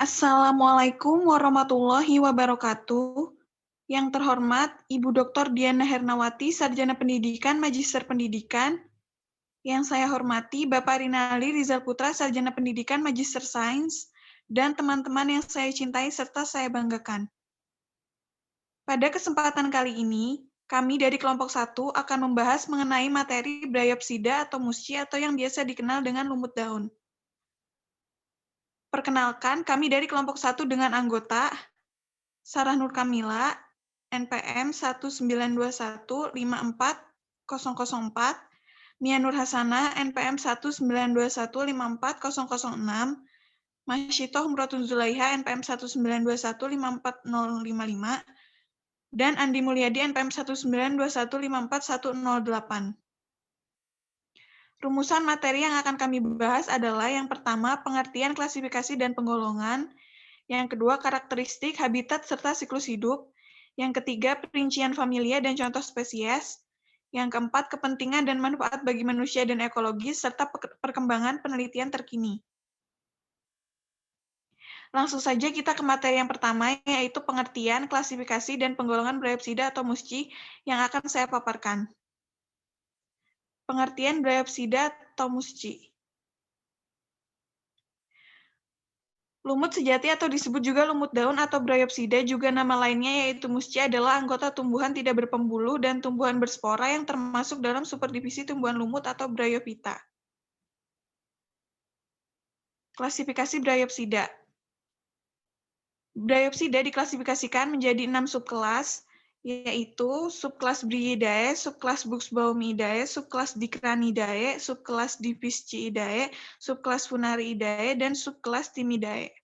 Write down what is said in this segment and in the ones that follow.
Assalamualaikum warahmatullahi wabarakatuh. Yang terhormat Ibu Dr. Diana Hernawati, Sarjana Pendidikan, Magister Pendidikan. Yang saya hormati Bapak Rinaldi Rizal Putra, Sarjana Pendidikan, Magister Sains, dan teman-teman yang saya cintai serta saya banggakan. Pada kesempatan kali ini, kami dari kelompok 1 akan membahas mengenai materi Bryopsida atau musci atau yang biasa dikenal dengan lumut daun. Perkenalkan, kami dari kelompok 1 dengan anggota Sarah Nur Kamila, NPM 192154004, Mia Nur Hasanah, NPM 192154006, Masyitoh Humratun Zulaiha, NPM 192154055, dan Andi Mulyadi, NPM 192154108. Rumusan materi yang akan kami bahas adalah yang pertama, pengertian klasifikasi dan penggolongan, yang kedua, karakteristik, habitat, serta siklus hidup, yang ketiga, perincian familia dan contoh spesies, yang keempat, kepentingan dan manfaat bagi manusia dan ekologis, serta perkembangan penelitian terkini. Langsung saja kita ke materi yang pertama, yaitu pengertian, klasifikasi, dan penggolongan Bryopsida atau musci yang akan saya paparkan. Pengertian Bryopsida atau musci. Lumut sejati atau disebut juga lumut daun atau Bryopsida, juga nama lainnya yaitu musci, adalah anggota tumbuhan tidak berpembuluh dan tumbuhan berspora yang termasuk dalam superdivisi tumbuhan lumut atau Bryophyta. Klasifikasi Bryopsida. Bryopsida diklasifikasikan menjadi 6 subkelas, yaitu subkelas Bryidae, subkelas Buxbaumidae, subkelas Dicranidae, subkelas Dipisciidae, subkelas Funariidae, dan subkelas Timidae.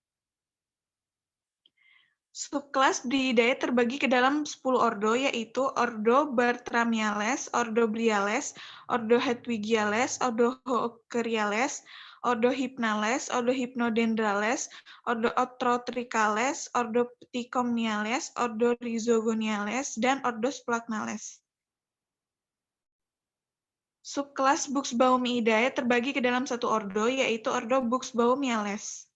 Subkelas Bryidae terbagi ke dalam 10 ordo, yaitu Ordo Bartramiales, Ordo Bryales, Ordo Hedwigiales, Ordo Hookeриales, Ordo Hypnales, Ordo Hypnodendrales, Ordo Otrotricales, Ordo Pticomniales, Ordo Rhizogoniales, dan Ordo Splagnalis. Subkelas Buxbaumidae terbagi ke dalam satu ordo, yaitu Ordo Buxbaumiales.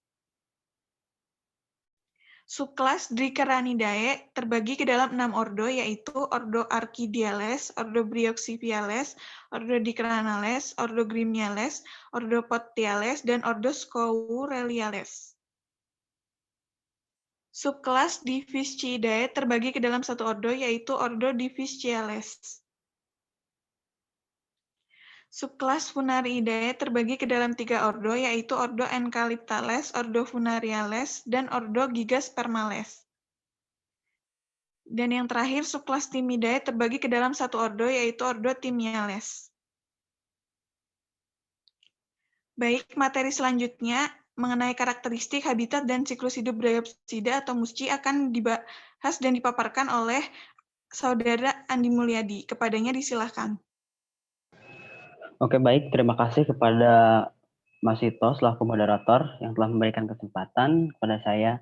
Subkelas Dicranidae terbagi ke dalam 6 ordo, yaitu Ordo Archidiales, Ordo Bryoxiphiales, Ordo Dicranales, Ordo Grimiales, Ordo Potiales, dan Ordo Scoureliales. Subkelas Dipisciidae terbagi ke dalam satu ordo, yaitu Ordo Dipisciales. Subkelas Funariidae terbagi ke dalam 3 ordo, yaitu Ordo Encalyptales, Ordo Funariales, dan Ordo Gigaspermales. Dan yang terakhir, subkelas Timidae terbagi ke dalam satu ordo, yaitu Ordo Timiales. Baik, materi selanjutnya mengenai karakteristik, habitat, dan siklus hidup Bryopsida atau musci akan dibahas dan dipaparkan oleh Saudara Andi Mulyadi. Kepadanya disilahkan. Oke, baik. Terima kasih kepada Mas Ito selaku moderator yang telah memberikan kesempatan kepada saya.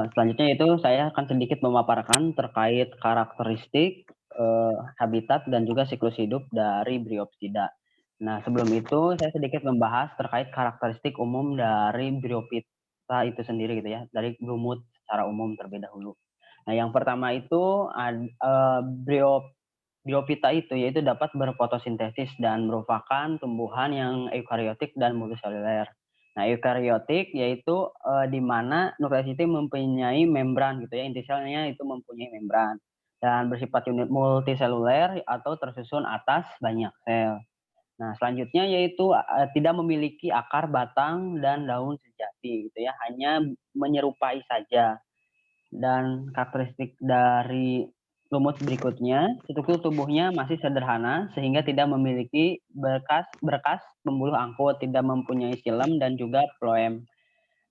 Selanjutnya itu saya akan sedikit memaparkan terkait karakteristik, habitat, dan juga siklus hidup dari Bryopsida. Nah, sebelum itu saya sedikit membahas terkait karakteristik umum dari Bryophyta itu sendiri gitu ya, dari lumut secara umum terlebih dahulu. Nah, yang pertama itu Bryophyta itu yaitu dapat berfotosintesis dan merupakan tumbuhan yang eukariotik dan multiseluler. Nah, eukariotik yaitu di mana nukleus itu mempunyai membran gitu ya, inti selnya itu mempunyai membran dan bersifat unit multiseluler atau tersusun atas banyak sel. Nah, selanjutnya yaitu tidak memiliki akar, batang, dan daun sejati gitu ya, hanya menyerupai saja. Dan karakteristik dari lumut berikutnya, struktur tubuhnya masih sederhana sehingga tidak memiliki berkas pembuluh angkut, tidak mempunyai xilem dan juga phloem.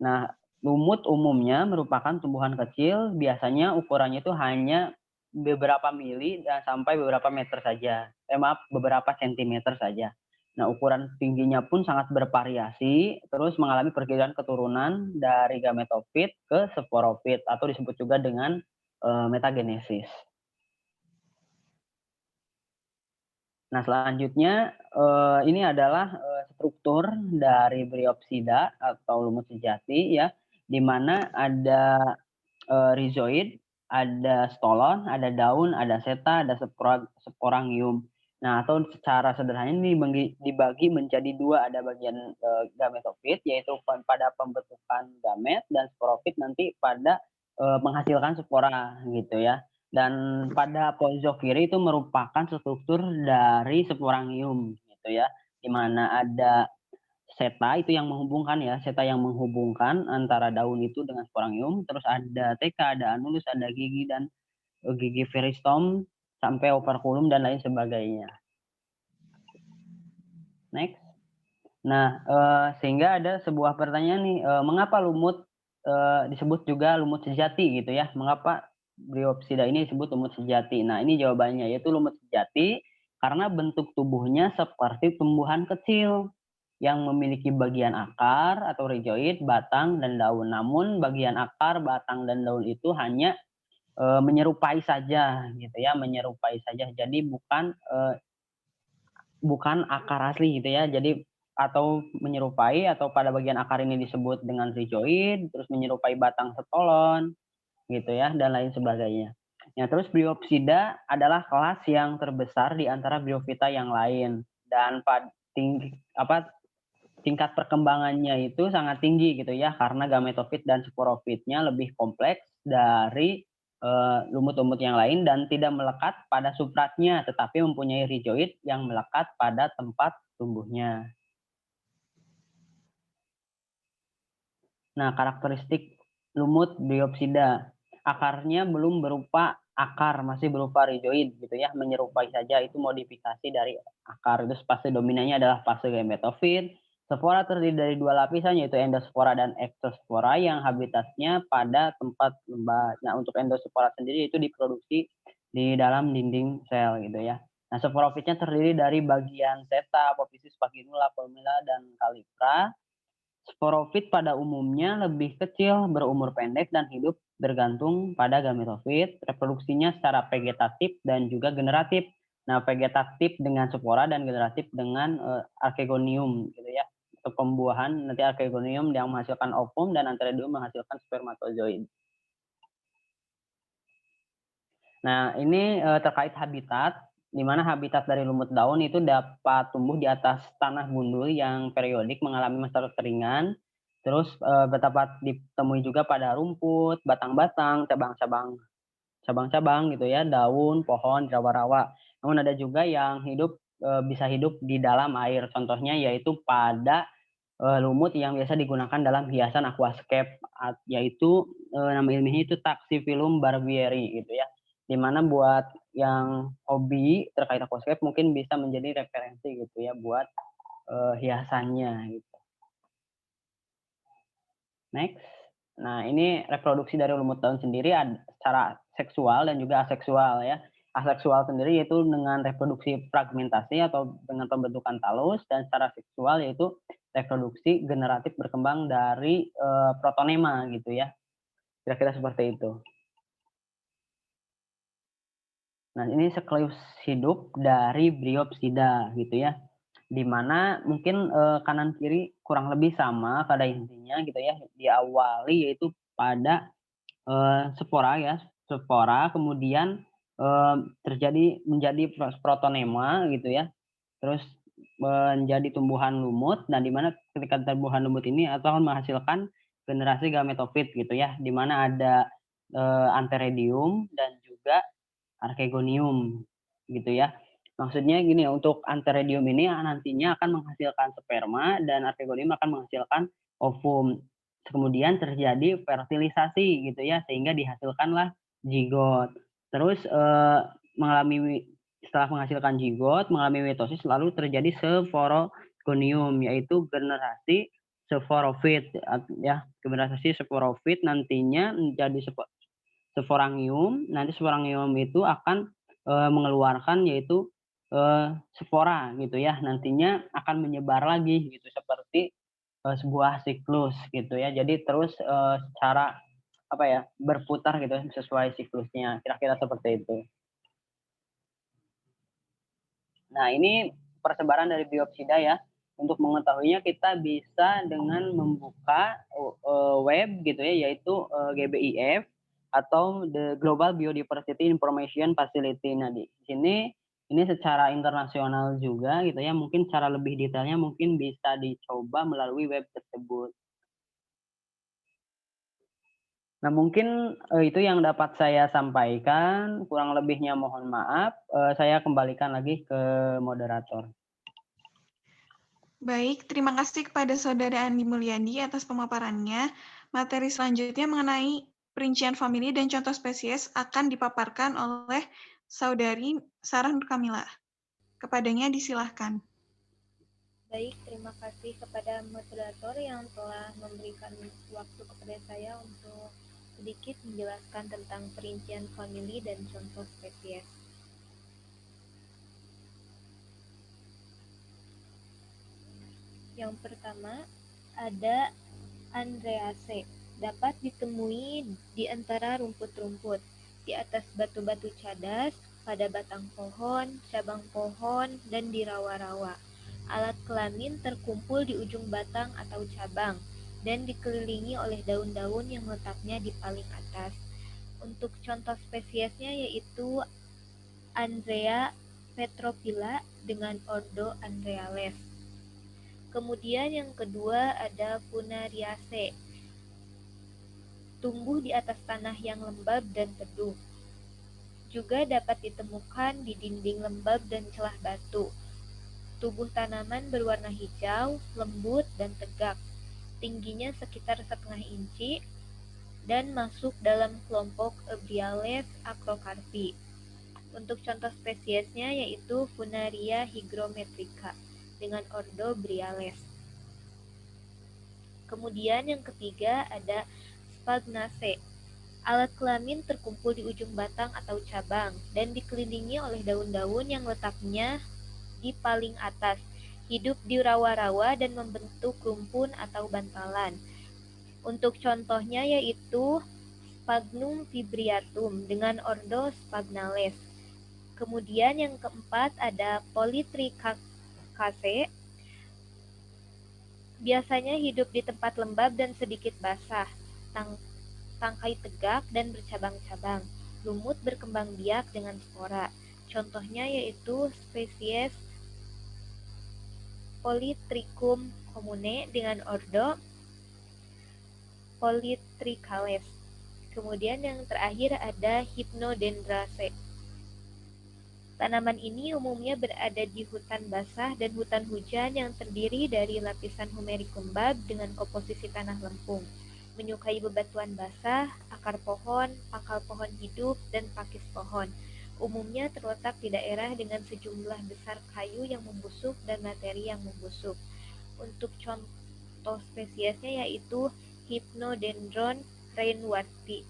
Nah, lumut umumnya merupakan tumbuhan kecil, biasanya ukurannya itu hanya beberapa mili dan sampai beberapa meter saja. Beberapa sentimeter saja. Nah, ukuran tingginya pun sangat bervariasi, terus mengalami pergeseran keturunan dari gametofit ke sporofit atau disebut juga dengan metagenesis. Nah, selanjutnya ini adalah struktur dari Bryopsida atau lumut sejati ya. di mana ada rhizoid, ada stolon, ada daun, ada seta, ada sporangium. Nah, atau secara sederhana ini dibagi menjadi dua, ada bagian gametofit, yaitu pada pembentukan gamet, dan sporofit nanti pada menghasilkan spora gitu ya. Dan pada poizofiri itu merupakan struktur dari sporangium gitu ya, di mana ada seta itu yang menghubungkan ya, seta yang menghubungkan antara daun itu dengan sporangium, terus ada teka, ada anulus, ada gigi dan gigi veristom sampai operculum dan lain sebagainya. Next. Nah, sehingga ada sebuah pertanyaan nih, mengapa lumut disebut juga lumut sejati gitu ya? Mengapa Bryopsida ini disebut lumut sejati? Nah, ini jawabannya, yaitu lumut sejati karena bentuk tubuhnya seperti tumbuhan kecil yang memiliki bagian akar atau rhizoid, batang, dan daun. Namun bagian akar, batang, dan daun itu hanya menyerupai saja gitu ya, menyerupai saja. Jadi bukan akar asli gitu ya. Jadi atau menyerupai, atau pada bagian akar ini disebut dengan rhizoid, terus menyerupai batang stolon gitu ya, dan lain sebagainya. Nah, terus Bryopsida adalah kelas yang terbesar di antara Bryophyta yang lain, dan tingkat perkembangannya itu sangat tinggi gitu ya, karena gametofit dan sporofitnya lebih kompleks dari lumut-lumut yang lain dan tidak melekat pada substratnya, tetapi mempunyai rhizoid yang melekat pada tempat tumbuhnya. Nah, karakteristik lumut Bryopsida, akarnya belum berupa akar, masih berupa rhizoid gitu ya, menyerupai saja, itu modifikasi dari akar. Itu fase dominannya adalah fase gametofit. Spora terdiri dari dua lapisan, yaitu endospora dan ektospora, yang habitatnya pada tempat lembah. Nah, untuk endospora sendiri itu diproduksi di dalam dinding sel gitu ya. Nah, sporofitnya terdiri dari bagian seta, apophysis, vaginula, polmula, dan calipra. Sporofit pada umumnya lebih kecil, berumur pendek, dan hidup bergantung pada gametofit. Reproduksinya secara vegetatif dan juga generatif. Nah, vegetatif dengan spora dan generatif dengan archegonium gitu ya. Untuk pembuahan nanti archegonium yang menghasilkan ovum dan antheridium menghasilkan spermatozoid. Nah, ini terkait habitat, di mana habitat dari lumut daun itu dapat tumbuh di atas tanah gundul yang periodik mengalami masa kekeringan, terus dapat ditemui juga pada rumput, batang-batang, cabang-cabang gitu ya, daun, pohon, rawa-rawa. Namun ada juga yang bisa hidup di dalam air. Contohnya yaitu pada lumut yang biasa digunakan dalam hiasan aquascape, yaitu nama ilmiahnya itu Taxiphyllum barbieri gitu ya. Dimana buat yang hobi terkait aquascape mungkin bisa menjadi referensi gitu ya buat hiasannya gitu. Next. Nah, ini reproduksi dari lumut daun sendiri secara seksual dan juga aseksual ya. Aseksual sendiri yaitu dengan reproduksi fragmentasi atau dengan pembentukan talus, dan secara seksual yaitu reproduksi generatif berkembang dari protonema gitu ya. Kira-kira seperti itu. Nah, ini siklus hidup dari Bryopsida gitu ya. Di mana mungkin kanan kiri kurang lebih sama pada intinya gitu ya. Diawali yaitu pada spora ya, spora, kemudian menjadi protonema gitu ya, terus menjadi tumbuhan lumut, dan di mana ketika tumbuhan lumut ini akan menghasilkan generasi gametofit gitu ya, di mana ada antheridium dan juga archegonium gitu ya. Maksudnya gini, untuk antheridium ini nantinya akan menghasilkan sperma dan archegonium akan menghasilkan ovum. Kemudian terjadi fertilisasi gitu ya, sehingga dihasilkanlah zigot. Terus setelah menghasilkan zigot, mengalami mitosis, lalu terjadi sporogonium, yaitu generasi sporofit ya. Generasi sporofit nantinya menjadi sporangium. Nanti sporangium itu akan mengeluarkan yaitu spora gitu ya. Nantinya akan menyebar lagi gitu, seperti sebuah siklus gitu ya. Jadi terus secara berputar gitu sesuai siklusnya. Kira-kira seperti itu. Nah, ini persebaran dari Bryopsida ya. Untuk mengetahuinya kita bisa dengan membuka web gitu ya, yaitu GBIF atau the Global Biodiversity Information Facility. Nah, di sini ini secara internasional juga gitu ya, mungkin secara lebih detailnya mungkin bisa dicoba melalui web tersebut. Nah, mungkin itu yang dapat saya sampaikan, kurang lebihnya mohon maaf. Saya kembalikan lagi ke moderator. Baik, terima kasih kepada Saudara Andi Mulyadi atas pemaparannya. Materi selanjutnya mengenai perincian famili dan contoh spesies akan dipaparkan oleh Saudari Sarah Nur Kamila. Kepadanya disilahkan. Baik, terima kasih kepada moderator yang telah memberikan waktu kepada saya untuk sedikit menjelaskan tentang perincian famili dan contoh spesies. Yang pertama, ada Andreaceae. Dapat ditemui di antara rumput-rumput, di atas batu-batu cadas, pada batang pohon, cabang pohon, dan di rawa-rawa. Alat kelamin terkumpul di ujung batang atau cabang, dan dikelilingi oleh daun-daun yang letaknya di paling atas. Untuk contoh spesiesnya yaitu Andrea petrophylla dengan ordo Andreales. Kemudian yang kedua ada Funariaceae, tumbuh di atas tanah yang lembab dan teduh. Juga dapat ditemukan di dinding lembab dan celah batu. Tubuh tanaman berwarna hijau, lembut, dan tegak. Tingginya sekitar 1,5 inci dan masuk dalam kelompok Ebriales acrocarpi. Untuk contoh spesiesnya yaitu Funaria hygrometrica dengan ordo Briales. Kemudian yang ketiga ada Sphagnacea. Alat kelamin terkumpul di ujung batang atau cabang dan dikelilingi oleh daun-daun yang letaknya di paling atas. Hidup di rawa-rawa dan membentuk rumpun atau bantalan. Untuk contohnya yaitu Sphagnum fibriatum dengan ordo Sphagnales. Kemudian yang keempat ada Polytrichaceae. Biasanya hidup di tempat lembab dan sedikit basah. Tangkai tegak dan bercabang-cabang. Lumut berkembang biak dengan spora. Contohnya yaitu spesies Polytrichum commune dengan ordo Polytrichales. Kemudian yang terakhir ada Hypnodendraceae. Tanaman ini umumnya berada di hutan basah dan hutan hujan yang terdiri dari lapisan Humericum bulb dengan komposisi tanah lempung. Menyukai bebatuan basah, akar pohon, pangkal pohon hidup, dan pakis pohon. Umumnya terletak di daerah dengan sejumlah besar kayu yang membusuk dan materi yang membusuk. Untuk contoh spesiesnya yaitu Hypnodendron rainwarti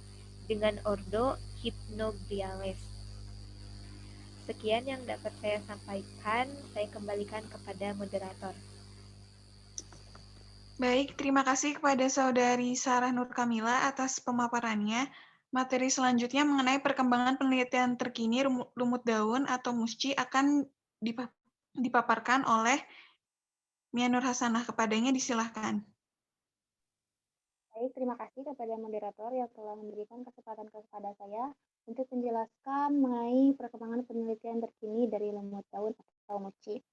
dengan ordo Hypnobriales. Sekian yang dapat saya sampaikan, saya kembalikan kepada moderator. Baik, terima kasih kepada Saudari Sarah Nur Kamila atas pemaparannya. Materi selanjutnya mengenai perkembangan penelitian terkini lumut daun atau musci akan dipaparkan oleh Mia Nur Hasanah. Kepadanya disilahkan. Baik, terima kasih kepada moderator yang telah memberikan kesempatan kepada saya untuk menjelaskan mengenai perkembangan penelitian terkini dari lumut daun atau musci.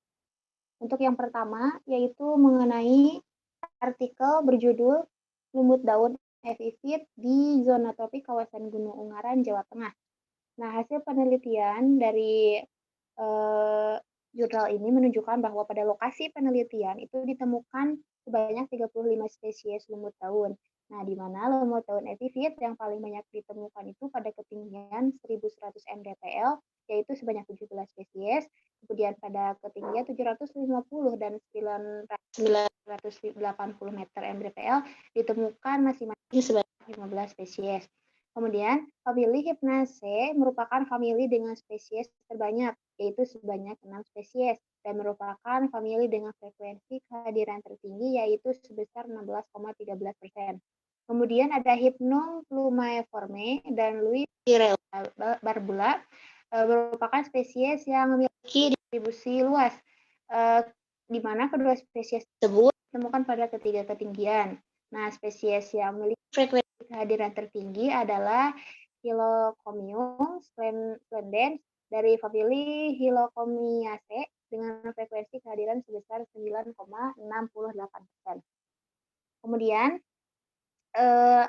Untuk yang pertama, yaitu mengenai artikel berjudul Lumut Daun Epifit di Zona Tropik Kawasan Gunung Ungaran, Jawa Tengah. Nah, hasil penelitian dari jurnal ini menunjukkan bahwa pada lokasi penelitian itu ditemukan sebanyak 35 spesies lumut daun. Nah, di mana lumut daun epifit yang paling banyak ditemukan itu pada ketinggian 1100 mdpl, yaitu sebanyak 17 spesies. Kemudian pada ketinggian 750 dan 980 meter mdpl ditemukan masing-masing sebanyak 15 spesies. Kemudian, famili Hypnaceae merupakan famili dengan spesies terbanyak, yaitu sebanyak 6 spesies, dan merupakan famili dengan frekuensi kehadiran tertinggi, yaitu sebesar 16,13%. Kemudian ada Hypnum plumiforme dan Louisirella barbula, merupakan spesies yang memiliki distribusi luas. di mana kedua spesies tersebut ditemukan pada ketiga ketinggian. Nah, spesies yang memiliki frekuensi kehadiran tertinggi adalah Hylocomium splendens dari famili Hylocomiaceae dengan frekuensi kehadiran sebesar 9,68%. Kemudian,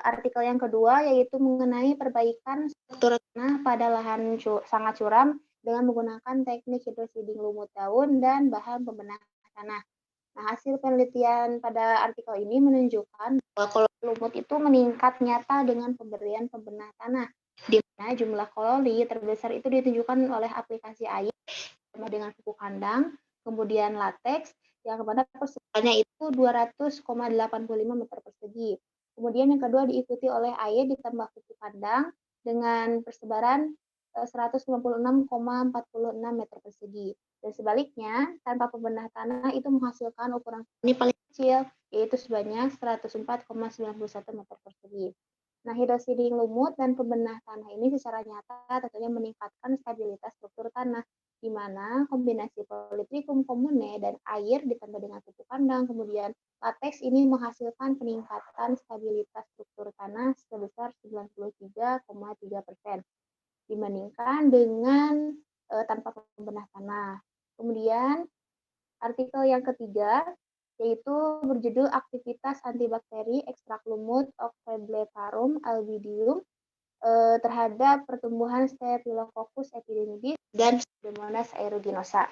artikel yang kedua yaitu mengenai perbaikan struktur tanah pada lahan sangat curam dengan menggunakan teknik hidroseeding lumut daun dan bahan pembenah tanah. Nah, hasil penelitian pada artikel ini menunjukkan bahwa koloni lumut itu meningkat nyata dengan pemberian pembenah tanah, di mana jumlah koloni terbesar itu ditunjukkan oleh aplikasi air sama dengan pupuk kandang, kemudian lateks, yang mana persebarannya itu 200,85 meter persegi. Kemudian yang kedua diikuti oleh air ditambah pupuk kandang dengan persebaran 156,46 meter persegi. Dan sebaliknya, tanpa pembenah tanah itu menghasilkan ukuran koloni paling kecil, yaitu sebanyak 104,91 meter persegi. Nah, hidroseeding lumut dan pembenah tanah ini secara nyata tentunya meningkatkan stabilitas struktur tanah, di mana kombinasi Polytrichum comune dan air ditambah dengan pupuk kandang, kemudian lateks ini menghasilkan peningkatan stabilitas struktur tanah sebesar 93,3% dibandingkan dengan tanpa pembenah tanah. Kemudian artikel yang ketiga yaitu berjudul aktivitas antibakteri ekstrak lumut Octoblepharum albidium terhadap pertumbuhan Staphylococcus epidemidis dan Pseudomonas aeruginosa.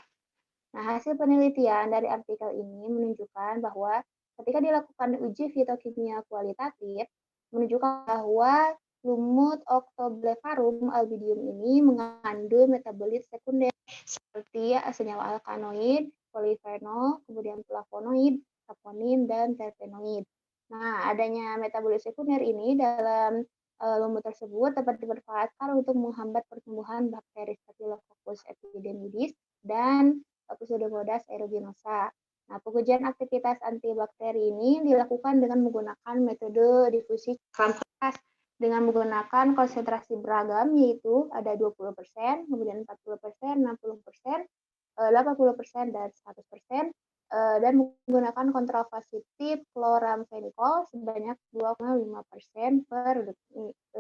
Nah, hasil penelitian dari artikel ini menunjukkan bahwa ketika dilakukan uji fitokimia kualitatif, menunjukkan bahwa lumut Octoblepharum albidium ini mengandung metabolit sekunder seperti senyawa alkaloid, polifenol, kemudian flavonoid, saponin, dan terpenoid. Nah, adanya metabolit sekunder ini dalam lumut tersebut dapat dimanfaatkan untuk menghambat pertumbuhan bakteri Staphylococcus epidemidis dan Pseudomonas aeruginosa. Nah, pengujian aktivitas antibakteri ini dilakukan dengan menggunakan metode difusi cakram kertas dengan menggunakan konsentrasi beragam, yaitu ada 20%, kemudian 40%, 60%, 80%, dan 100%, dan menggunakan kontrafasitif chloramphenicol sebanyak 2,5% per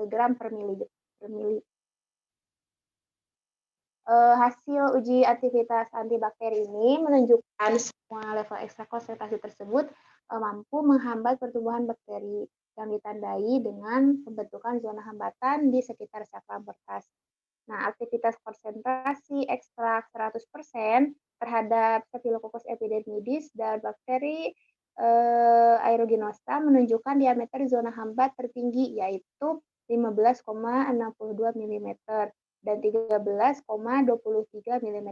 gram per mili. Hasil uji aktivitas antibakteri ini menunjukkan semua level ekstrak konsentrasi tersebut mampu menghambat pertumbuhan bakteri yang ditandai dengan pembentukan zona hambatan di sekitar cakram kertas. Nah, aktivitas konsentrasi ekstrak 100% terhadap Staphylococcus epidemidis dan bakteri aeruginosa menunjukkan diameter zona hambat tertinggi yaitu 15,62 mm dan 13,23 mm.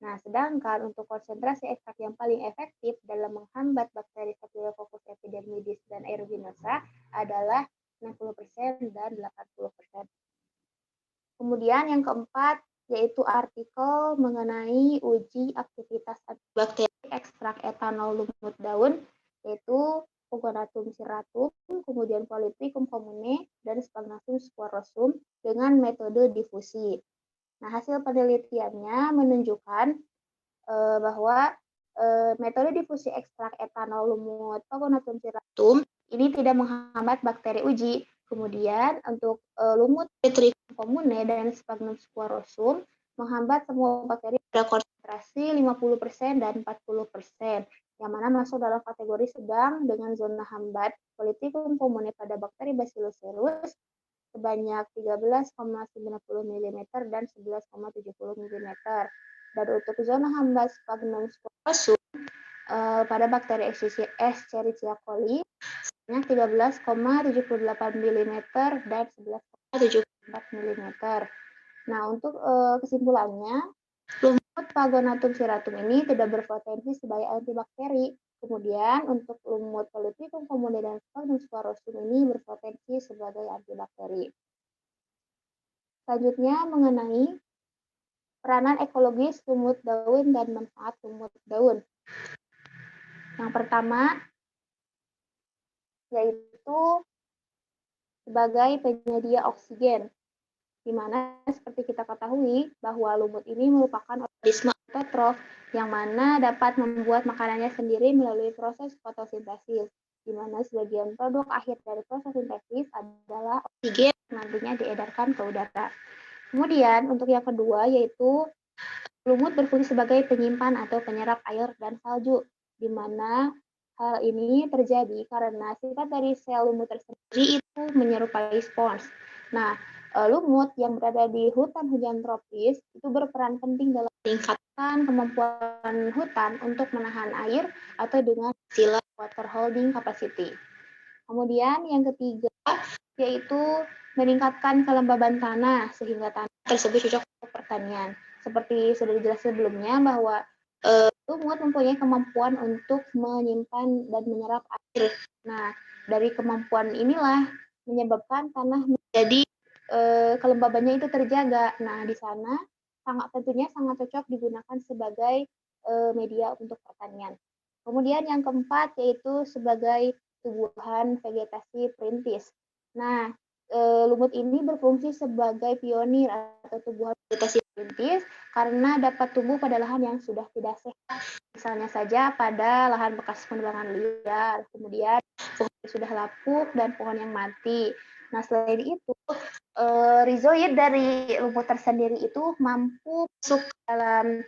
Nah, sedangkan untuk konsentrasi ekstrak yang paling efektif dalam menghambat bakteri Staphylococcus epidemidis dan aeruginosa adalah 60% dan 80%. Kemudian yang keempat yaitu artikel mengenai uji aktivitas bakteri ekstrak etanol lumut daun, yaitu Pogonatum cirratum, kemudian Polytrichum comune, dan Sphagnum sporosum dengan metode difusi. Nah, hasil penelitiannya menunjukkan bahwa metode difusi ekstrak etanol lumut Pogonatum cirratum ini tidak menghambat bakteri uji. Kemudian untuk lumut Polytrichum comune dan Sphagnum sporosum menghambat semua bakteri pada konsentrasi 50% dan 40%, yang mana masuk dalam kategori sedang dengan zona hambat Polytrichum comune pada bakteri Bacillus cereus sebanyak 13,90 mm dan 11,70 mm. Dan untuk zona hambat Sphagnum sporosum pada bakteri Escherichia coli sebanyak 13,78 mm dan 11,74 mm. Nah, untuk kesimpulannya, lumut Pogonatum cirratum ini tidak berpotensi sebagai antibakteri. Kemudian untuk lumut Polytrichum comune dan Sphagnum sporosum ini berpotensi sebagai antibakteri. Selanjutnya mengenai peranan ekologis lumut daun dan manfaat lumut daun. Yang pertama yaitu sebagai penyedia oksigen, di mana seperti kita ketahui bahwa lumut ini merupakan organisme autotrof yang mana dapat membuat makanannya sendiri melalui proses fotosintesis, di mana sebagian produk akhir dari proses sintesis adalah oksigen yang nantinya diedarkan ke udara. Kemudian untuk yang kedua yaitu lumut berfungsi sebagai penyimpan atau penyerap air dan salju, di mana hal ini terjadi karena sifat dari sel lumut tersendiri itu menyerupai spons. Nah, lumut yang berada di hutan hujan tropis itu berperan penting dalam meningkatkan kemampuan hutan untuk menahan air atau dengan istilah water holding capacity. Kemudian yang ketiga yaitu meningkatkan kelembaban tanah sehingga tanah tersebut cocok untuk pertanian. Seperti sudah dijelaskan sebelumnya bahwa lumut mempunyai kemampuan untuk menyimpan dan menyerap air. Nah, dari kemampuan inilah menyebabkan tanah menjadi kelembabannya itu terjaga. Nah, di sana tentunya sangat cocok digunakan sebagai media untuk pertanian. Kemudian yang keempat yaitu sebagai tumbuhan vegetasi perintis. Nah, lumut ini berfungsi sebagai pionir atau tumbuhan vegetasi perintis karena dapat tumbuh pada lahan yang sudah tidak sehat. Misalnya saja pada lahan bekas penebangan liar, kemudian pohon yang sudah lapuk dan pohon yang mati. Nah, selain itu, rizoid dari lumut tersendiri itu mampu masuk dalam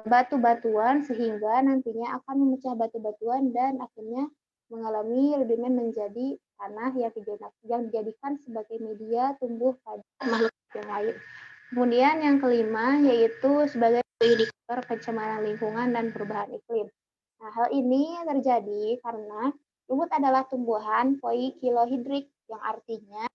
batu-batuan sehingga nantinya akan memecah batu-batuan dan akhirnya mengalami rudiment menjadi tanah yang dijadikan sebagai media tumbuh pada makhluk yang lain. Kemudian yang kelima yaitu sebagai indikator pencemaran lingkungan dan perubahan iklim. Nah, hal ini terjadi karena lumut adalah tumbuhan poikilohidrik yang artinya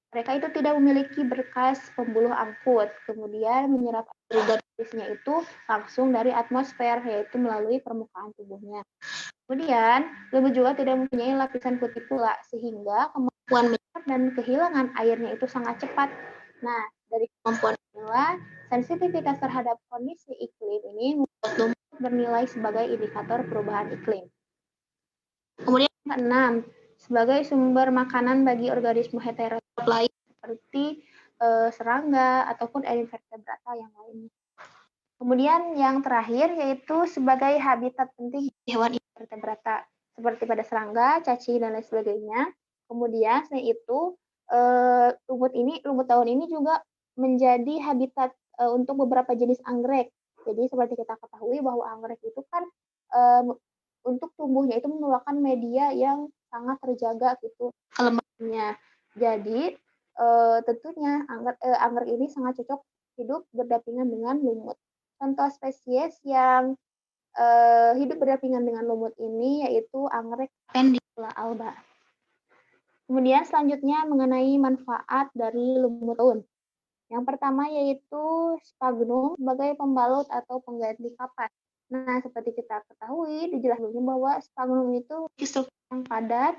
mereka itu tidak memiliki berkas pembuluh angkut, kemudian menyerap air garisnya itu langsung dari atmosfer, yaitu melalui permukaan tubuhnya. Kemudian, lumut juga tidak mempunyai lapisan putih pula, sehingga kemampuan menyerap dan kehilangan airnya itu sangat cepat. Nah, dari kemampuan inilah, sensitivitas terhadap kondisi iklim ini membuat lumut bernilai sebagai indikator perubahan iklim. Kemudian yang keenam, sebagai sumber makanan bagi organisme heterotrop lain seperti serangga ataupun invertebrata yang lainnya. Kemudian yang terakhir yaitu sebagai habitat penting hewan invertebrata seperti pada serangga, cacing dan lain sebagainya. Kemudian selain itu lumut daun ini juga menjadi habitat untuk beberapa jenis anggrek. Jadi seperti kita ketahui bahwa anggrek itu kan untuk tumbuhnya itu memerlukan media yang sangat terjaga gitu kelembabannya. Jadi tentunya anggrek ini sangat cocok hidup berdampingan dengan lumut. Contoh spesies yang hidup berdampingan dengan lumut ini yaitu anggrek Pendicula alba. Kemudian selanjutnya mengenai manfaat dari lumut daun. Yang pertama yaitu sphagnum sebagai pembalut atau pengganti kapas. Nah, seperti kita ketahui, dijelaskan bahwa sphagnum itu struktur yang padat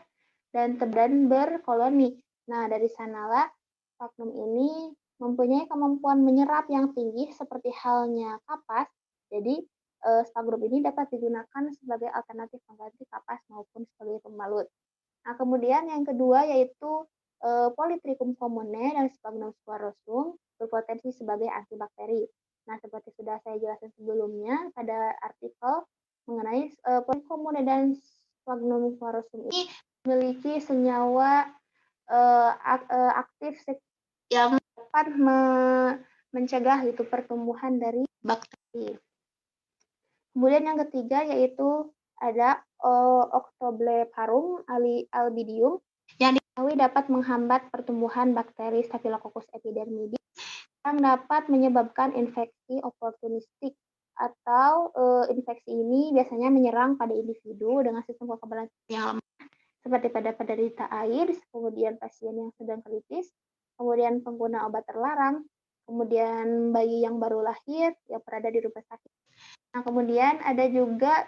dan berkoloni. Nah, dari sanalah sphagnum ini mempunyai kemampuan menyerap yang tinggi seperti halnya kapas. Jadi, sphagnum ini dapat digunakan sebagai alternatif pengganti kapas maupun sebagai pembalut. Nah, kemudian yang kedua yaitu Polytrichum commune dan Sphagnum sphaerosum berpotensi sebagai antibakteri. Nah, seperti sudah saya jelaskan sebelumnya pada artikel mengenai Polytrichum commune dan Sphagnum sphaerosum ini memiliki senyawa aktif yang dapat mencegah itu pertumbuhan dari bakteri. Kemudian yang ketiga yaitu ada Octoblepharum albidium yang diketahui dapat menghambat pertumbuhan bakteri Staphylococcus epidermidis yang dapat menyebabkan infeksi oportunistik atau infeksi ini biasanya menyerang pada individu dengan sistem kekebalan yang lemah seperti pada penderita AIDS, kemudian pasien yang sedang kritis, kemudian pengguna obat terlarang, kemudian bayi yang baru lahir yang berada di rumah sakit. Nah, kemudian ada juga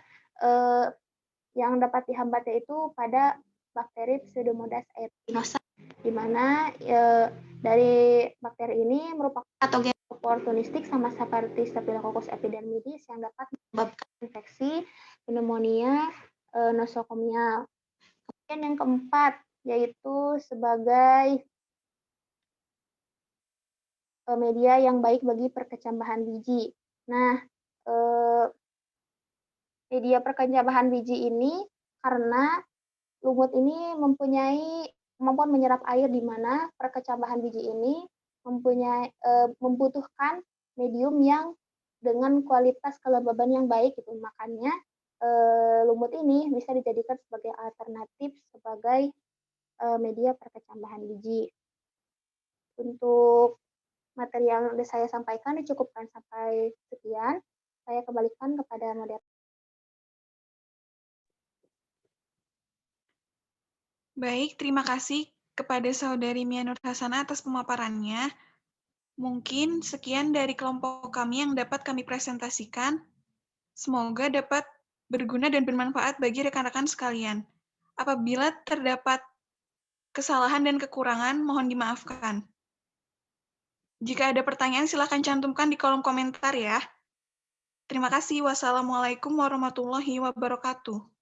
yang dapat dihambat yaitu pada bakteri Pseudomonas aeruginosa, di mana dari bakteri ini merupakan patogen oportunistik sama seperti Staphylococcus epidermidis yang dapat menyebabkan infeksi, pneumonia, nosokomial. Kemudian yang keempat yaitu sebagai media yang baik bagi perkecambahan biji. Nah, Media perkecambahan biji ini karena lumut ini mempunyai kemampuan menyerap air di mana perkecambahan biji ini membutuhkan medium yang dengan kualitas kelembaban yang baik gitu. Makanya lumut ini bisa dijadikan sebagai alternatif sebagai media perkecambahan biji. Untuk materi yang saya sampaikan dicukupkan sampai sekian. Saya kembalikan kepada moderator. Baik, terima kasih kepada Saudari Mia Nur Hasana atas pemaparannya. Mungkin sekian dari kelompok kami yang dapat kami presentasikan. Semoga dapat berguna dan bermanfaat bagi rekan-rekan sekalian. Apabila terdapat kesalahan dan kekurangan, mohon dimaafkan. Jika ada pertanyaan, silakan cantumkan di kolom komentar ya. Terima kasih. Wassalamualaikum warahmatullahi wabarakatuh.